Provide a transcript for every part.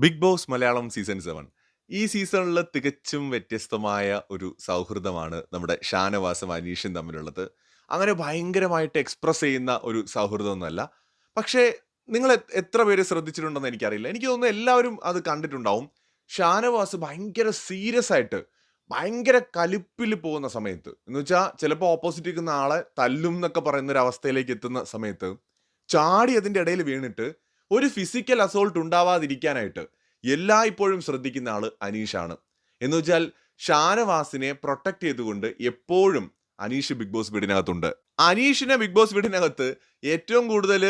Big boss Malayalam season 7 ഈ സീസണിൽ തികച്ചും വ്യത്യസ്തമായ ഒരു സൗഹൃദമാണ് നമ്മുടെ ഷാനവാസും അനീഷും തമ്മിലുള്ളത്. അങ്ങനെ ഭയങ്കരമായിട്ട് എക്സ്പ്രസ് ചെയ്യുന്ന ഒരു സൗഹൃദമൊന്നുമല്ല. പക്ഷേ നിങ്ങൾ എത്ര പേര് ശ്രദ്ധിച്ചിട്ടുണ്ടെന്ന് എനിക്കറിയില്ല. എനിക്ക് തോന്നുന്നു എല്ലാവരും അത് കണ്ടിട്ടുണ്ടാവും. ഷാനവാസ് ഭയങ്കര സീരിയസ് ആയിട്ട്, ഭയങ്കര കലിപ്പിൽ പോകുന്ന സമയത്ത് എന്ന് വെച്ചാൽ ചിലപ്പോൾ ഓപ്പോസിറ്റ് നിൽക്കുന്ന ആളെ തല്ലും എന്നൊക്കെ പറയുന്ന ഒരു അവസ്ഥയിലേക്ക് എത്തുന്ന സമയത്ത് ചാടി അതിൻ്റെ ഇടയിൽ വീണിട്ട് ഒരു ഫിസിക്കൽ അസോൾട്ട് ഉണ്ടാവാതിരിക്കാനായിട്ട് എല്ലായ്പ്പോഴും ശ്രദ്ധിക്കുന്ന ആള് അനീഷാണ്. എന്ന് വെച്ചാൽ ഷാനവാസിനെ പ്രൊട്ടക്ട് ചെയ്തുകൊണ്ട് എപ്പോഴും അനീഷ് ബിഗ് ബോസ് വീടിനകത്തുണ്ട്. അനീഷിനെ ബിഗ് ബോസ് വീടിനകത്ത് ഏറ്റവും കൂടുതൽ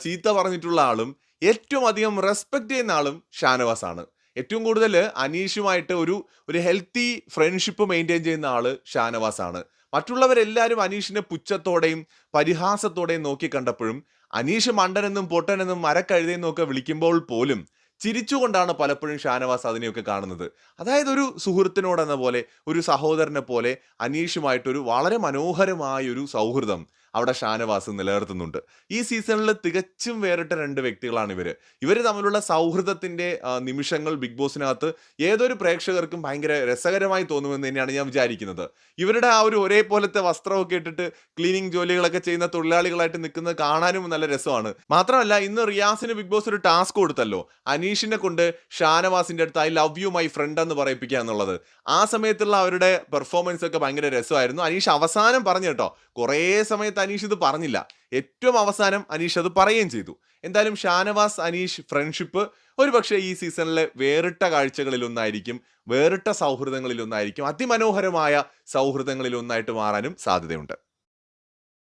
ചീത്ത പറഞ്ഞിട്ടുള്ള ആളും ഏറ്റവും അധികം റെസ്പെക്ട് ചെയ്യുന്ന ആളും ഷാനവാസ് ആണ്. ഏറ്റവും കൂടുതൽ അനീഷുമായിട്ട് ഒരു ഒരു ഹെൽത്തി ഫ്രണ്ട്ഷിപ്പ് മെയിൻറ്റെയിൻ ചെയ്യുന്ന ആള് ഷാനവാസ് ആണ്. മറ്റുള്ളവരെല്ലാവരും അനീഷിനെ പുച്ഛത്തോടെയും പരിഹാസത്തോടെയും നോക്കി കണ്ടപ്പോഴും അനീഷ് മണ്ടനെന്നും പൊട്ടനെന്നും മരക്കഴുതെന്നും ഒക്കെ വിളിക്കുമ്പോൾ പോലും ചിരിച്ചുകൊണ്ടാണ് പലപ്പോഴും ഷാനവാസ് അതിനെയൊക്കെ കാണുന്നത്. അതായത് ഒരു സുഹൃത്തിനോടെന്ന പോലെ, ഒരു സഹോദരനെ പോലെ അനീഷുമായിട്ടൊരു വളരെ മനോഹരമായ ഒരു സൗഹൃദം അവിടെ ഷാനവാസ് നിലനിർത്തുന്നുണ്ട്. ഈ സീസണിൽ തികച്ചും വേറിട്ട രണ്ട് വ്യക്തികളാണ് ഇവര്. ഇവര് തമ്മിലുള്ള സൗഹൃദത്തിന്റെ നിമിഷങ്ങൾ ബിഗ് ബോസിനകത്ത് ഏതൊരു പ്രേക്ഷകർക്കും ഭയങ്കര രസകരമായി തോന്നുമെന്ന് തന്നെയാണ് ഞാൻ വിചാരിക്കുന്നത്. ഇവരുടെ ആ ഒരു ഒരേപോലത്തെ വസ്ത്രമൊക്കെ ഇട്ടിട്ട് ക്ലീനിങ് ജോലികളൊക്കെ ചെയ്യുന്ന തൊഴിലാളികളായിട്ട് നിൽക്കുന്നത് കാണാനും നല്ല രസമാണ്. മാത്രമല്ല ഇന്ന് റിയാസിന് ബിഗ് ബോസ് ഒരു ടാസ്ക് കൊടുത്തല്ലോ, അനീഷിനെ കൊണ്ട് ഷാനവാസിന്റെ അടുത്ത് I love you my friend എന്ന് പറയിപ്പിക്കുക എന്നുള്ളത്. ആ സമയത്തുള്ള അവരുടെ പെർഫോമൻസ് ഒക്കെ ഭയങ്കര രസമായിരുന്നു. അനീഷ് അവസാനം പറഞ്ഞു കേട്ടോ, കുറേ സമയത്ത് അനീഷ് ഇത് പറഞ്ഞില്ല, ഏറ്റവും അവസാനം അനീഷ് അത് പറയുകയും ചെയ്തു. എന്തായാലും ഷാനവാസ് അനീഷ് ഫ്രണ്ട്ഷിപ്പ് ഒരുപക്ഷെ ഈ സീസണിലെ വേറിട്ട കാഴ്ചകളിലൊന്നായിരിക്കും, വേറിട്ട സൗഹൃദങ്ങളിലൊന്നായിരിക്കും, അതിമനോഹരമായ സൗഹൃദങ്ങളിലൊന്നായിട്ട് മാറാനും സാധ്യതയുണ്ട്.